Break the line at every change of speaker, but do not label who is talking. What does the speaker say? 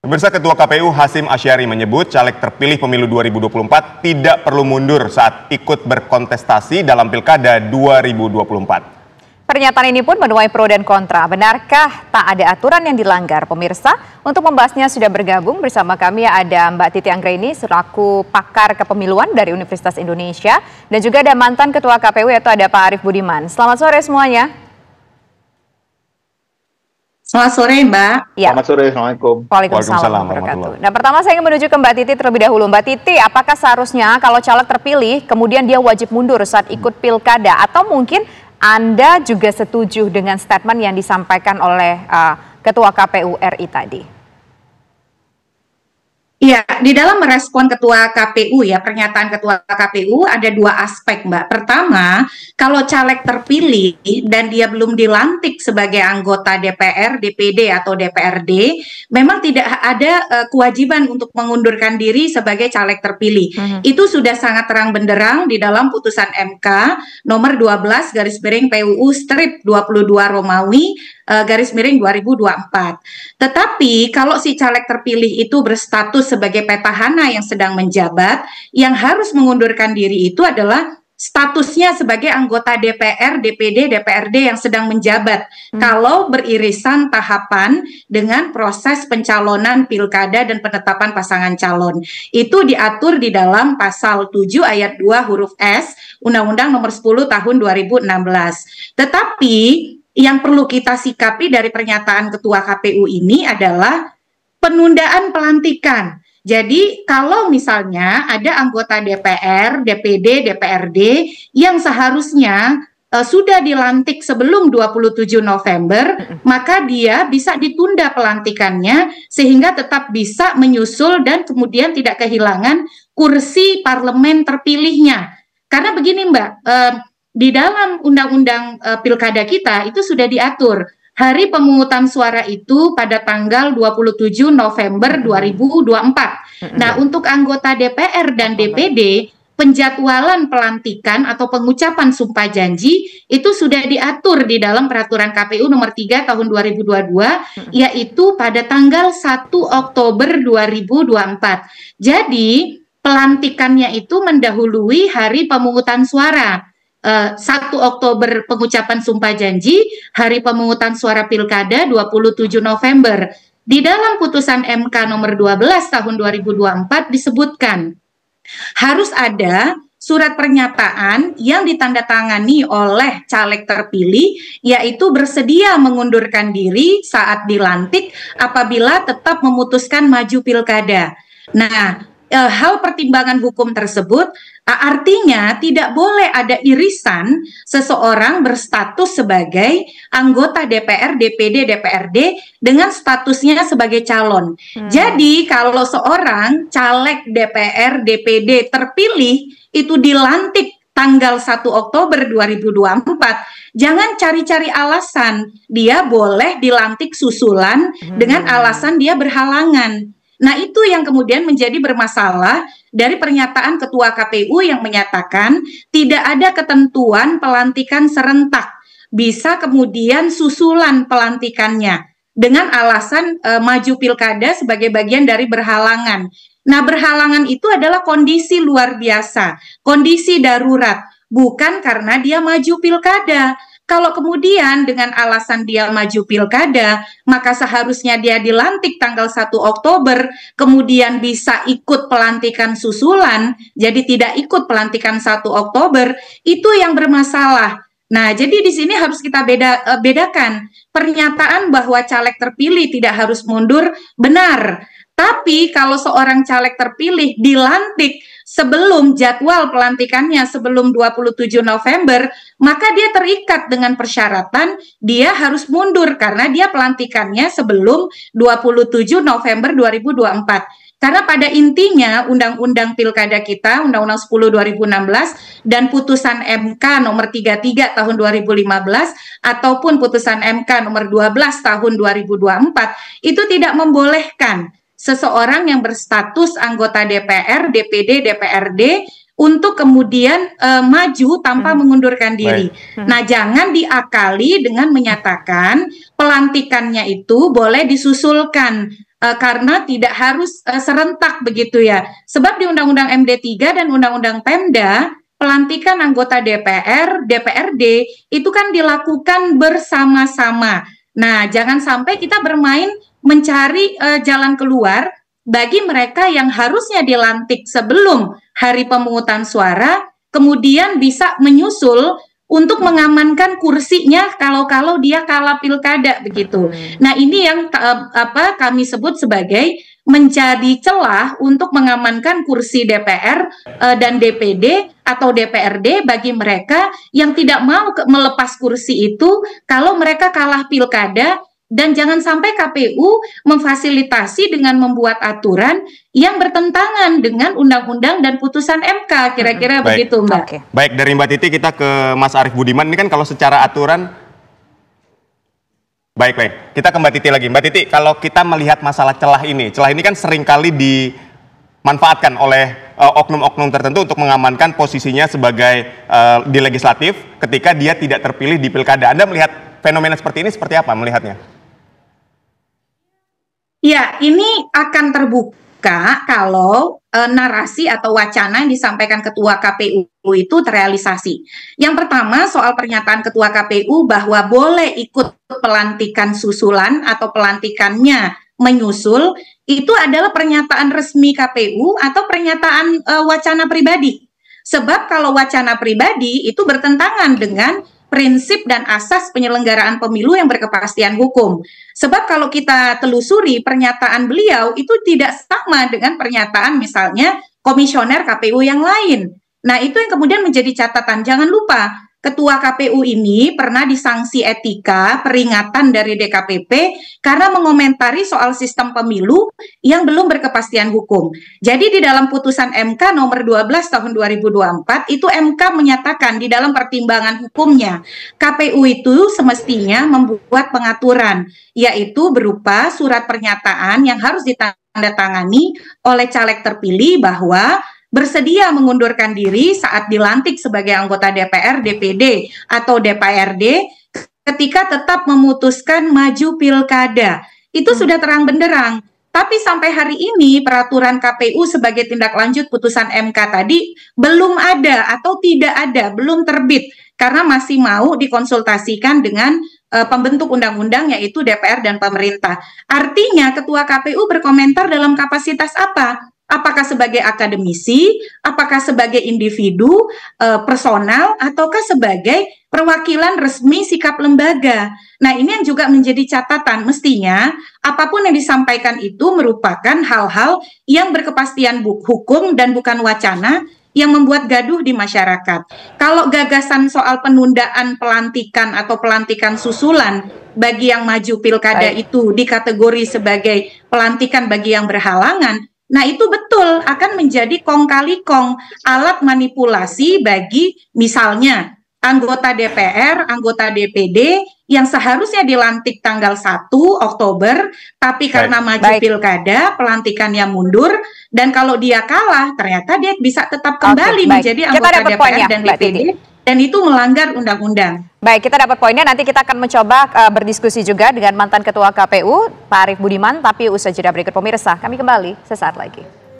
Pemirsa, Ketua KPU Hasyim Asyari menyebut caleg terpilih pemilu 2024 tidak perlu mundur saat ikut berkontestasi dalam Pilkada 2024.
Pernyataan ini pun menuai pro dan kontra. Benarkah tak ada aturan yang dilanggar? Pemirsa, untuk membahasnya sudah bergabung bersama kami ada Mbak Titi Anggraini selaku pakar kepemiluan dari Universitas Indonesia, dan juga ada mantan Ketua KPU yaitu ada Pak Arief Budiman. Selamat sore semuanya.
Selamat sore, Mbak.
Ya. Selamat sore, Assalamualaikum.
Waalaikumsalam warahmatullahi. Nah, pertama saya ingin menuju ke Mbak Titi terlebih dahulu. Mbak Titi, apakah seharusnya kalau caleg terpilih kemudian dia wajib mundur saat ikut pilkada, atau mungkin Anda juga setuju dengan statement yang disampaikan oleh Ketua KPU RI tadi?
Iya, di dalam merespon Ketua KPU pernyataan Ketua KPU ada dua aspek, Mbak. Pertama, kalau caleg terpilih dan dia belum dilantik sebagai anggota DPR, DPD atau DPRD, memang tidak ada kewajiban untuk mengundurkan diri sebagai caleg terpilih. Itu sudah sangat terang benderang di dalam putusan MK nomor 12/PUU/22 Romawi /2024. Tetapi kalau si caleg terpilih itu berstatus sebagai petahana yang sedang menjabat, yang harus mengundurkan diri itu adalah statusnya sebagai anggota DPR, DPD, DPRD yang sedang menjabat. Kalau beririsan tahapan dengan proses pencalonan pilkada dan penetapan pasangan calon. Itu diatur di dalam pasal 7 ayat 2 huruf S Undang-Undang nomor 10 tahun 2016. Tetapi yang perlu kita sikapi dari pernyataan Ketua KPU ini adalah penundaan pelantikan. Jadi kalau misalnya ada anggota DPR, DPD, DPRD yang seharusnya sudah dilantik sebelum 27 November, maka dia bisa ditunda pelantikannya sehingga tetap bisa menyusul dan kemudian tidak kehilangan kursi parlemen terpilihnya. Karena begini, Mbak, di dalam undang-undang pilkada kita itu sudah diatur hari pemungutan suara itu pada tanggal 27 November 2024. Nah, untuk anggota DPR dan DPD, penjadwalan pelantikan atau pengucapan sumpah janji itu sudah diatur di dalam peraturan KPU nomor 3 tahun 2022, yaitu pada tanggal 1 Oktober 2024. Jadi, pelantikannya itu mendahului hari pemungutan suara. 1 Oktober pengucapan sumpah janji, hari pemungutan suara pilkada 27 November. Di dalam putusan MK nomor 12 tahun 2024 disebutkan harus ada surat pernyataan yang ditandatangani oleh caleg terpilih, yaitu bersedia mengundurkan diri saat dilantik apabila tetap memutuskan maju pilkada. Nah, hal pertimbangan hukum tersebut artinya tidak boleh ada irisan seseorang berstatus sebagai anggota DPR, DPD, DPRD dengan statusnya sebagai calon. Jadi kalau seorang caleg DPR, DPD terpilih itu dilantik tanggal 1 Oktober 2024, jangan cari-cari alasan. Dia boleh dilantik susulan dengan alasan dia berhalangan. Nah, itu yang kemudian menjadi bermasalah dari pernyataan Ketua KPU yang menyatakan tidak ada ketentuan pelantikan serentak. Bisa kemudian susulan pelantikannya dengan alasan maju pilkada sebagai bagian dari berhalangan. Nah, berhalangan itu adalah kondisi luar biasa, kondisi darurat, bukan karena dia maju pilkada. Kalau kemudian dengan alasan dia maju pilkada, maka seharusnya dia dilantik tanggal 1 Oktober, kemudian bisa ikut pelantikan susulan, jadi tidak ikut pelantikan 1 Oktober, itu yang bermasalah. Nah, jadi di sini harus kita bedakan. Pernyataan bahwa caleg terpilih tidak harus mundur, benar. Tapi kalau seorang caleg terpilih dilantik sebelum jadwal pelantikannya sebelum 27 November, maka dia terikat dengan persyaratan dia harus mundur karena dia pelantikannya sebelum 27 November 2024. Karena pada intinya Undang-Undang Pilkada kita, Undang-Undang 10 2016 dan putusan MK nomor 33 tahun 2015 ataupun putusan MK nomor 12 tahun 2024 itu tidak membolehkan seseorang yang berstatus anggota DPR, DPD, DPRD untuk kemudian maju tanpa mengundurkan diri. Nah, jangan diakali dengan menyatakan pelantikannya itu boleh disusulkan karena tidak harus serentak begitu ya. Sebab di Undang-Undang MD3 dan Undang-Undang Pemda, pelantikan anggota DPR, DPRD itu kan dilakukan bersama-sama. Nah, jangan sampai kita bermain mencari jalan keluar bagi mereka yang harusnya dilantik sebelum hari pemungutan suara, kemudian bisa menyusul untuk mengamankan kursinya kalau dia kalah pilkada begitu. Nah, ini yang kami sebut sebagai menjadi celah untuk mengamankan kursi DPR dan DPD atau DPRD bagi mereka yang tidak mau melepas kursi itu kalau mereka kalah pilkada. Dan jangan sampai KPU memfasilitasi dengan membuat aturan yang bertentangan dengan undang-undang dan putusan MK, kira-kira begitu, Mbak.
Okay.
Baik, dari Mbak Titi kita ke Mas Arief Budiman. Ini kan kalau secara aturan, baik, kita ke Mbak Titi lagi. Mbak Titi, kalau kita melihat masalah celah ini kan seringkali dimanfaatkan oleh oknum-oknum tertentu untuk mengamankan posisinya sebagai di legislatif ketika dia tidak terpilih di pilkada. Anda melihat fenomena seperti ini seperti apa melihatnya?
Ya, ini akan terbuka kalau narasi atau wacana yang disampaikan Ketua KPU itu terrealisasi. Yang pertama soal pernyataan Ketua KPU bahwa boleh ikut pelantikan susulan atau pelantikannya menyusul, itu adalah pernyataan resmi KPU atau pernyataan wacana pribadi. Sebab kalau wacana pribadi itu bertentangan dengan prinsip dan asas penyelenggaraan pemilu yang berkepastian hukum. Sebab kalau kita telusuri pernyataan beliau itu tidak sama dengan pernyataan misalnya komisioner KPU yang lain. Nah, itu yang kemudian menjadi catatan. Jangan lupa, Ketua KPU ini pernah disanksi etika peringatan dari DKPP karena mengomentari soal sistem pemilu yang belum berkepastian hukum. Jadi di dalam putusan MK nomor 12 tahun 2024 itu MK menyatakan di dalam pertimbangan hukumnya KPU itu semestinya membuat pengaturan, yaitu berupa surat pernyataan yang harus ditandatangani oleh caleg terpilih bahwa bersedia mengundurkan diri saat dilantik sebagai anggota DPR, DPD, atau DPRD ketika tetap memutuskan maju pilkada. Itu sudah terang benderang. Tapi sampai hari ini peraturan KPU sebagai tindak lanjut putusan MK tadi belum ada atau tidak ada, belum terbit. Karena masih mau dikonsultasikan dengan pembentuk undang-undang yaitu DPR dan pemerintah. Artinya Ketua KPU berkomentar dalam kapasitas apa? Apakah sebagai akademisi, apakah sebagai individu, personal, ataukah sebagai perwakilan resmi sikap lembaga. Nah, ini yang juga menjadi catatan. Mestinya apapun yang disampaikan itu merupakan hal-hal yang berkepastian hukum dan bukan wacana yang membuat gaduh di masyarakat. Kalau gagasan soal penundaan pelantikan atau pelantikan susulan bagi yang maju pilkada itu dikategori sebagai pelantikan bagi yang berhalangan, nah, itu betul akan menjadi kong kali kong, alat manipulasi bagi misalnya anggota DPR, anggota DPD yang seharusnya dilantik tanggal 1 Oktober, tapi karena maju pilkada, pelantikannya mundur, dan kalau dia kalah, ternyata dia bisa tetap kembali menjadi anggota DPR dan DPD, dan itu melanggar undang-undang.
Baik, kita dapat poinnya. Nanti kita akan mencoba berdiskusi juga dengan mantan Ketua KPU, Pak Arief Budiman, tapi usai jeda berikut pemirsa. Kami kembali sesaat lagi.